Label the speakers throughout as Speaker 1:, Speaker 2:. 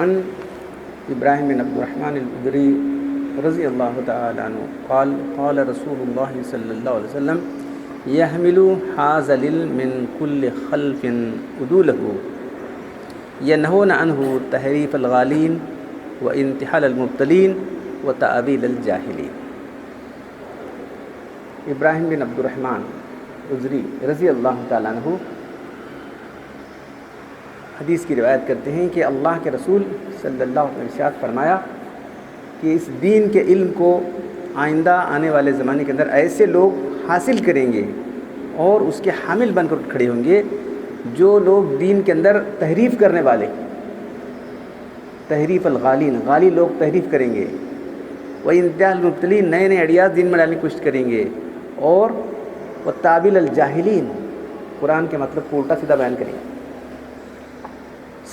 Speaker 1: عن ابراہیم بن عبد الرحمن العذری رضی اللہ تعالی عنہ قال قال رسول اللہ صلی اللہ علیہ وسلم يحمل هذا العلم من كل خلف عدوله ينهون عنه تحریف الغالین وانتحال المبتلین وتأویل الجاہلین۔ ابراہیم بن عبد الرحمن عذری رضی اللہ تعالیٰ عنہ حدیث کی روایت کرتے ہیں کہ اللہ کے رسول صلی اللہ علیہ وسلم نے ارشاد فرمایا کہ اس دین کے علم کو آئندہ آنے والے زمانے کے اندر ایسے لوگ حاصل کریں گے اور اس کے حامل بن کر کھڑے ہوں گے جو لوگ دین کے اندر تحریف کرنے والے، تحریف الغالین، غالی لوگ تحریف کریں گے، وانتحال المبتلین، نئے نئے آئیڈیاز دین میں ڈالنے کی کوشش کریں گے، اور وتأویل الجاہلین، قرآن کے مطلب کو الٹا سیدھا بیان کریں گے،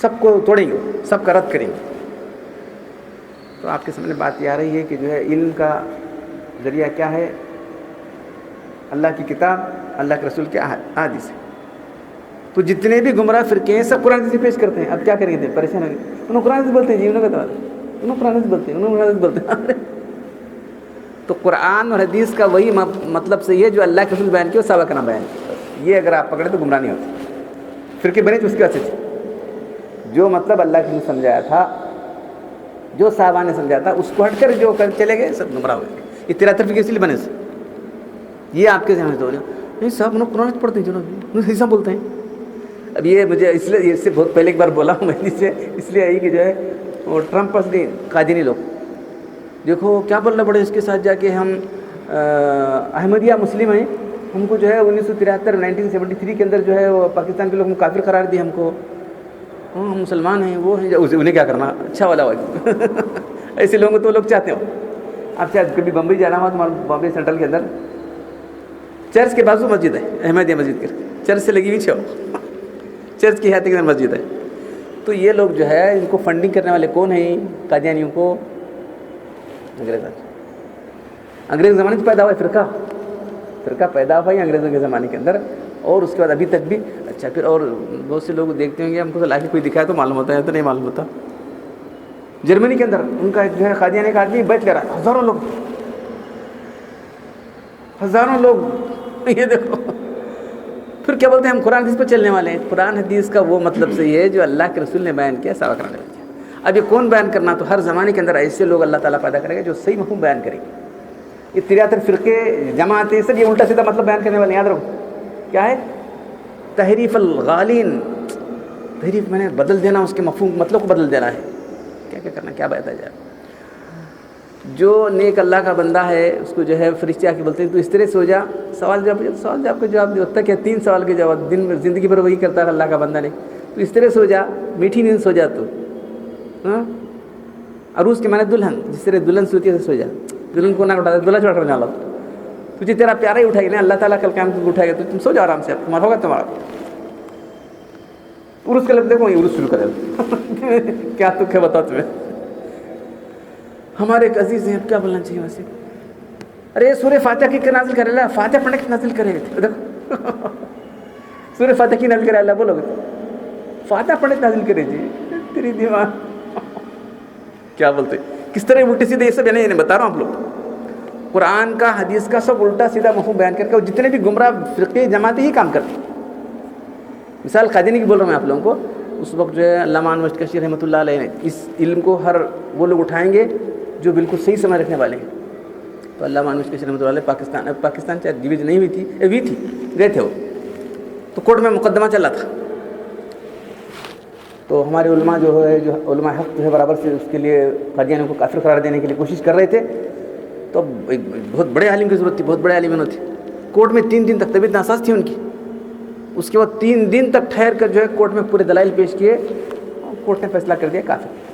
Speaker 1: سب کو توڑیں گے، سب کا رد کریں گے۔ تو آپ کے سامنے بات یہ آ رہی ہے کہ جو ہے علم کا ذریعہ کیا ہے؟ اللہ کی کتاب، اللہ کے رسول کے احادیث ہے۔ تو جتنے بھی گمراہ فرقے ہیں سب قرآن حدیث پیش کرتے ہیں، اب کیا کریں گے؟ پریشان ہو گئے، انہوں قرآن حدیث بولتے ہیں جی، انہوں قرآن حدیث بولتے ہیں، انہوں قرآن حدیث بولتے ہیں۔ تو قرآن اور حدیث کا وہی مطلب صحیح ہے جو اللہ کے رسول بیان کیا اور صحابہ کا نام بیان کیا، یہ اگر آپ پکڑیں تو گمراہ نہیں ہوتے۔ فرقے بنے تو اس کے واسطے تھے، جو مطلب اللہ کے رسول سمجھایا تھا، جو صحابہ نے سمجھایا تھا، اس کو ہٹ کر جو چلے گئے سب گمراہ ہوئے۔ یہ 73 فرقے اس لیے بنے سے، یہ آپ کے ذہن میں نہیں صاحب انہوں قرآن پڑھتے ہیں، انہوں حصہ بولتے ہیں۔ اب یہ مجھے اس لیے اس سے بہت پہلے ایک بار بولا ہوں میں سے، اس لیے آئی کہ جو ہے وہ ٹرمپ پس نہیں قادینی لوگ دیکھو کیا بولنا پڑے اس کے ساتھ جا کے ہم احمدیہ مسلم ہیں، ہم کو جو ہے 1973 1973 کے اندر جو ہے وہ پاکستان کے لوگ کافر قرار دی ہم کو، ہم مسلمان ہیں، وہ ہیں، انہیں کیا کرنا اچھا والا ہوا۔ ایسے لوگوں کو تو لوگ چاہتے ہو۔ آپ شاید کبھی بمبئی جانا ہوا تو بامبے سینٹرل کے اندر چرچ کے بازو مسجد ہے، احمدیہ مسجد کے چرچ سے لگی ہوئی چھو، چرچ کی حیاتی کے اندر مسجد ہے۔ تو یہ لوگ جو ہے ان کو فنڈنگ کرنے والے کون ہیں؟ قادیانیوں کو انگریز زمانے سے پیدا ہوا فرقہ پیدا ہوا ہے انگریزوں کے زمانے کے اندر، اور اس کے بعد ابھی تک بھی۔ اچھا پھر اور بہت سے لوگ دیکھتے ہوں گے ہم کو تو لا کے کوئی دکھایا تو معلوم ہوتا ہے، تو نہیں معلوم ہوتا۔ جرمنی کے اندر ان کا جو ہے قادیانی کا آدمی بیٹھ لے رہا ہے، ہزاروں لوگ، یہ دیکھو۔ پھر کیا بولتے ہیں ہم قرآن حدیث پہ چلنے والے ہیں۔ قرآن حدیث کا وہ مطلب صحیح ہے جو اللہ کے رسول نے بیان کیا، صحابہ کرام نے بیان کیا۔ اب یہ کون بیان کرنا؟ تو ہر زمانے کے اندر ایسے لوگ اللہ تعالیٰ پیدا کرے گا جو صحیح مفہوم بیان کریں گے۔ یہ 73 فرقے جماعتیں سب یہ الٹا سیدھا مطلب بیان کرنے والے، یاد رکھو کیا ہے؟ تحریف الغالین، تحریف میں نے بدل دینا، اس کے مفہوم مطلب کو بدل دینا ہے۔ کیا کیا کرنا، کیا بتایا جائے؟ جو نیک اللہ کا بندہ ہے اس کو جو ہے فرشتے آ کے بولتے ہیں تو اس طرح سے ہو جا، سوال جواب کا جواب نہیں ہوتا، کیا 3 سوال کے جواب دن میں زندگی بھر وہی کرتا ہے اللہ کا بندہ، نہیں تو اس طرح سے ہو جا، میٹھی نیند سو جا تو، ہاں عروس کے معنی دلہن، جس طرح دلہن سوتی ہے سو جا، دلہن کو نہ اٹھا دلہا چھوڑ کر جانا، تجھے تیرا پیارا ہی اٹھائے گا، اللہ تعالیٰ کل قیامت کو اٹھائے گا، تو تم سو جاؤ آرام سے، تمہارا ہوگا تمہارا۔ عروس کا لفظ دیکھو، یہ عروس شروع کرے کیا تک ہے بتا تمہیں، ہمارے ایک عزیز ہیں، اب کیا بولنا چاہیے ویسے؟ ارے سورہ فاتحہ کی نازل کرے اللہ، فاتحہ پڑھنے کی نازل کرے گا، دیکھو سورہ فاتحہ کی نازل کرے اللہ، بولو گے فاتحہ پڑھنے کی نازل کرے جی، تیری دماغ کیا بولتے، کس طرح الٹے سیدھے، یہ سب یعنی بتا رہا ہوں آپ لوگ قرآن کا حدیث کا سب الٹا سیدھا مفہوم بیان کر کے، اور جتنے بھی گمراہ فرقے جماعتیں ہی کام کرتے ہیں۔ مثال قادیانی کی بول رہا ہوں میں آپ لوگوں کو، اس وقت جو ہے علامہ انور کشیر رحمۃ اللہ علیہ نے اس علم کو ہر وہ لوگ اٹھائیں گے جو بالکل صحیح سمجھ رکھنے والے ہیں۔ تو علامہ انور کشیر رحمۃ اللہ علیہ پاکستان چاہے ڈویژن نہیں ہوئی تھی گئے تھے وہ، تو کورٹ میں مقدمہ چل رہا تھا، تو ہمارے علماء جو علماء حق جو ہے برابر سے اس کے لیے قادیانیوں کو کافر قرار دینے کے لیے کوشش کر رہے تھے، تو ایک بہت بڑے عالم کی ضرورت تھی، بہت بڑے عالم انہوں تھے۔ کورٹ میں 3 دن تک طبیعت ناساز تھی ان کی، اس کے بعد 3 دن تک ٹھہر کر جو ہے کورٹ میں پورے دلائل پیش کیے، کورٹ نے فیصلہ کر دیا کافر،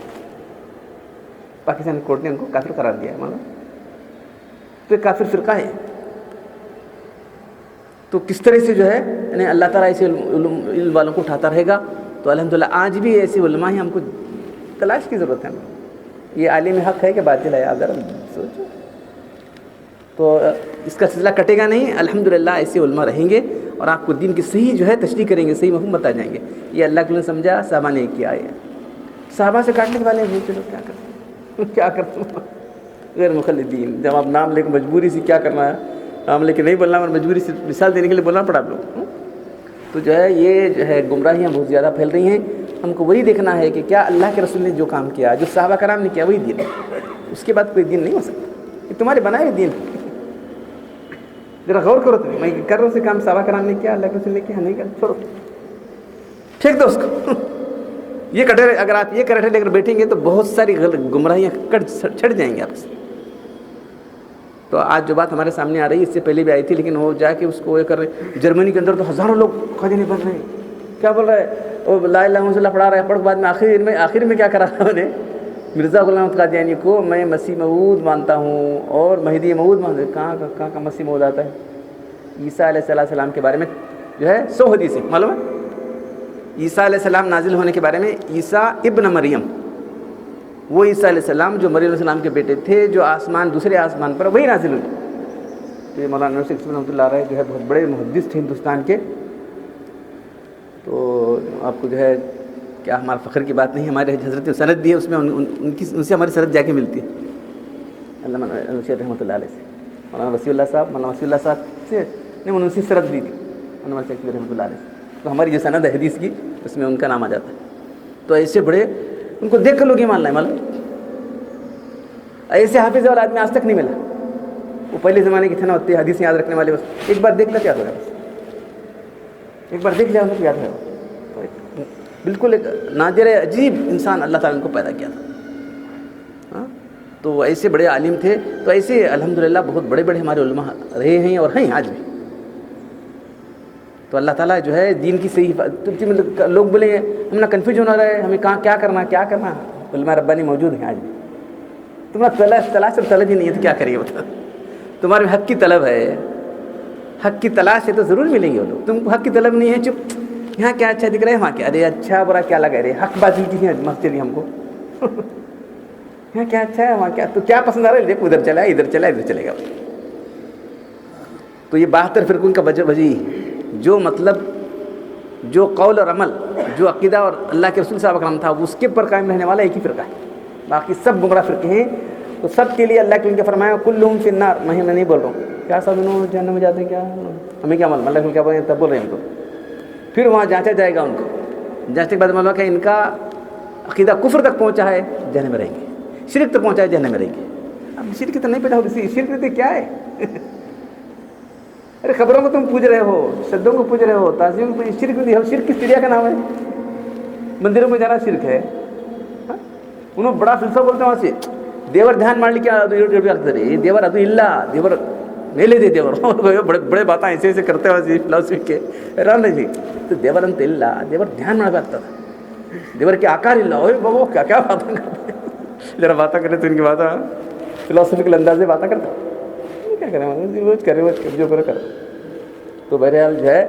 Speaker 1: پاکستان کورٹ نے ان کو کافر قرار دیا، مانو تو ایک کافر فرقہ ہے۔ تو کس طرح سے جو ہے یعنی اللہ تعالیٰ ایسے علم والوں کو اٹھاتا رہے گا، تو الحمدللہ آج بھی ایسے علماء ہیں، ہم کو تلاش کی ضرورت ہے۔ یہ عالم حق ہے کہ باطل ہے، آپ ذرا سوچو، تو اس کا سلسلہ کٹے گا نہیں، الحمدللہ ایسے علماء رہیں گے اور آپ کو دین کی صحیح جو ہے تشریح کریں گے، صحیح مفہوم بتا جائیں گے۔ یہ اللہ کے لیے سمجھا، صحابہ نے کیا ہے، صحابہ سے کاٹنے والے ہیں، چلو کیا کرتے کیا کرتے غیر مخلدین. جب آپ نام لے کے مجبوری سے کیا کرنا ہے، نام لے کے نہیں بولنا، اور مجبوری سے مثال دینے کے لیے بولنا پڑا آپ لوگ. تو جو ہے یہ جو ہے گمراہیاں بہت زیادہ پھیل رہی ہیں. ہم کو وہی دیکھنا ہے کہ کیا اللہ کے رسول نے جو کام کیا، جو صحابہ کرام نے کیا، وہی دین ہے. اس کے بعد کوئی دین نہیں ہو سکتا. یہ تمہارے بنائے ہوئے دین. ذرا غور کرو. میں کر رہا ہوں سے کام صحابہ کرام نے کیا، اللہ کے رسول نے کیا نہیں کیا، چھوڑو، پھینک دو اس کو. یہ کٹے، اگر آپ یہ کٹے لے کر بیٹھیں گے تو بہت ساری گمراہیاں چھٹ جائیں گے آپ سے. تو آج جو بات ہمارے سامنے آ رہی ہے، اس سے پہلے بھی آئی تھی، لیکن وہ جا کے اس کو یہ کر رہے. جرمنی کے اندر تو ہزاروں لوگ قادیانی بن رہے ہیں. کیا بول رہا ہے وہ، لا الہ الا اللہ پڑھا رہا ہے، پڑھ بعد میں آخر میں کیا کرا انہوں نے، مرزا غلام احمد قادیانی کو میں مسیح موعود مانتا ہوں اور مہدی موعود مانتا ہوں. کہاں کا مسیح موعود آتا ہے؟ عیسیٰ علیہ السلام کے بارے میں جو ہے 100 حدیث ہے معلوم ہے. عیسیٰ علیہ السلام نازل ہونے کے بارے میں، عیسیٰ ابن مریم، وہ عیسیٰ علیہ السلام جو مریم علیہ السلام کے بیٹے تھے، جو دوسرے آسمان پر وہی نازل ہوئے. تو یہ مولانا نصیر رحمۃ اللہ علیہ جو ہے بہت بڑے محدث تھے ہندوستان کے. تو آپ کو جو ہے کیا ہمارا فخر کی بات نہیں، ہمارے حضرت سند بھی ہے، اس میں ان سے ہماری سند جا کے ملتی ہے. علامہ نصیر رحمۃ اللہ علیہ سے، مولانا وسیع اللہ صاحب، مولانا وسیع اللہ صاحب سے نے ان سے سند دی تھی مولانا وسیع رحمۃ اللہ علیہ سے. تو ہماری جو سند ہے حدیث کی، اس میں ان کا نام آ جاتا ہے. تو ایسے بڑے، ان کو دیکھ کر لوگ یہ مان لیں، معلوم ایسے حافظ والا آدمی آج تک نہیں ملا. وہ پہلے زمانے کے تھے نا، ہوتے حدیث یاد رکھنے والے، بس ایک بار دیکھ لے کیا ہوگا، بس ایک بار دیکھ لیا تو یاد ہے. بالکل ایک نادر عجیب انسان اللہ تعالیٰ نے کو پیدا کیا تھا. تو وہ ایسے بڑے عالم تھے. تو ایسے الحمدللہ بہت بڑے بڑے ہمارے علماء رہے ہیں اور ہیں آج بھی. تو اللہ تعالیٰ جو ہے دین کی صحیح، لوگ بولیں گے ہم نہ کنفیوژن ہو رہا ہے، ہمیں کہاں کیا کرنا. علماء ربانی موجود ہیں آج بھی. تمہارا تلاش اور طلب ہی نہیں ہے تو کیا کریے بتا. تمہارے حق کی طلب ہے، حق کی تلاش ہے تو ضرور ملیں گے وہ لوگ. تم کو حق کی طلب نہیں ہے، چپ، یہاں کیا اچھا دکھ رہا ہے، وہاں کیا، ارے اچھا برا کیا لگا رہے، حق بازی کی مست چلی ہم کو. یہاں کیا اچھا ہے، وہاں کیا، تو کیا پسند آ رہا ہے، دیکھ ادھر چلا، ادھر چلے گا. تو یہ 72 فرقوں کا وجہ، جو مطلب جو قول اور عمل، جو عقیدہ اور اللہ کے رسول صاحب کرام تھا، اس کے پر قائم رہنے والا ایک ہی فرقہ ہے. باقی سب گمراہ فرقے ہیں. تو سب کے لیے اللہ کے ان کے فرمایا کلہم فی النار. میں نہیں بول رہا ہوں کیا سب انہوں جہنم میں جاتے ہیں، کیا ہمیں کیا معلوم، اللہ کے کیا بول رہے ہیں تب بول رہے ہیں ان کو. پھر وہاں جانچا جائے گا ان کو. جانچنے کے بعد معلوم کہ ان کا عقیدہ کفر تک پہنچا ہے، جہنم میں رہیں گے. شرک تک پہنچا ہے، جہنم میں رہیں گے. اب شرک تو نہیں پیدا ہوتی، شرک تو کیا ہے. ارے خبروں کو تم پوج رہے ہو، شدوں کو پوج رہے ہو، تعظیم کو. شرک نہیں ہے. شرک کس چڑیا کا نام ہے؟ مندروں میں جانا شرک ہے. انہوں بڑا فلسفہ بولتے ہیں وہاں سے، دیور دھیان مار لی کیا، دیور ادو اللہ، دیور میلے دے، دیور بڑے بڑے باتیں ایسے کرتے ہیں فلاسفی کے. حیران نہیں جی. تو دیور انت اللہ، دیور دھیان مار بات تھا، دیور کے آکار اللہ. اوے بابو کیا باتیں کرتے ہیں، ذرا باتیں کرے تو ان کی باتیں فلاسفیکل انداز سے باتیں کرتے ہیں. کیا کریں، وہ جو کرے. تو بہرحال جو ہے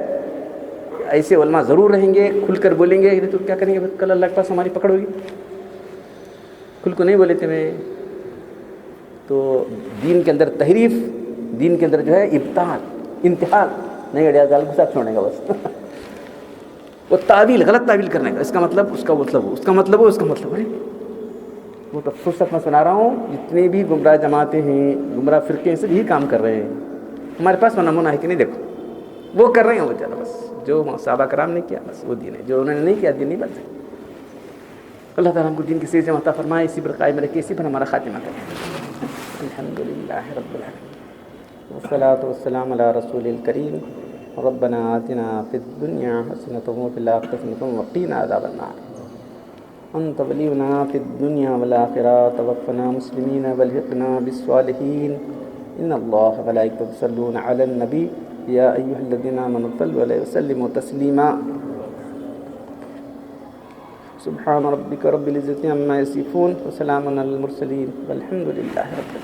Speaker 1: ایسے علماء ضرور رہیں گے، کھل کر بولیں گے. تو کیا کریں گے، کل اللہ کے پاس ہماری پکڑ ہوگی. کھل کو نہیں بولے تھے میں. تو دین کے اندر تحریف، دین کے اندر جو ہے ابطال، انتحال نہیں، اڑیا جال کے ساتھ چھوڑنے کا بس. وہ تعویل، غلط تعویل کرنے کا، اس کا مطلب، اس کا مطلب، اس کا مطلب، اس کا مطلب. ارے وہ تو فرصت میں سنا رہا ہوں، جتنے بھی گمراہ جماعتیں ہیں، گمراہ فرقے ہیں، سب یہی کام کر رہے ہیں. ہمارے پاس وہ نمونہ ہے کہ نہیں؟ دیکھو وہ کر رہے ہیں، وہ چلو بس جو صحابہ کرام نے کیا بس وہ دین ہے، جو انہوں نے نہیں کیا دین نہیں بن سکتا. اللہ تعالیٰ ہم کو دین کی صحیح سے عطا فرمائے، اسی پر قائم رکھے، اسی پر ہمارا خاتمہ کرے. الحمدللہ رب العالمین والصلاة والسلام علی رسول الکریم. ربنا آتنا فی الدنیا حسنۃ وفی الآخرۃ حسنۃ وقنا عذاب النار. انت ولینا فی الدنیا والآخرہ، توفنا مسلمین والحقنا بالصالحین. ان اللہ وملائکتہ یصلون علی النبی یا ایھا الذین آمنوا صلوا علیہ وسلموا تسلیما. سبحان ربک رب العزة عما یصفون وسلام علی المرسلین والحمد للہ رب العالمین.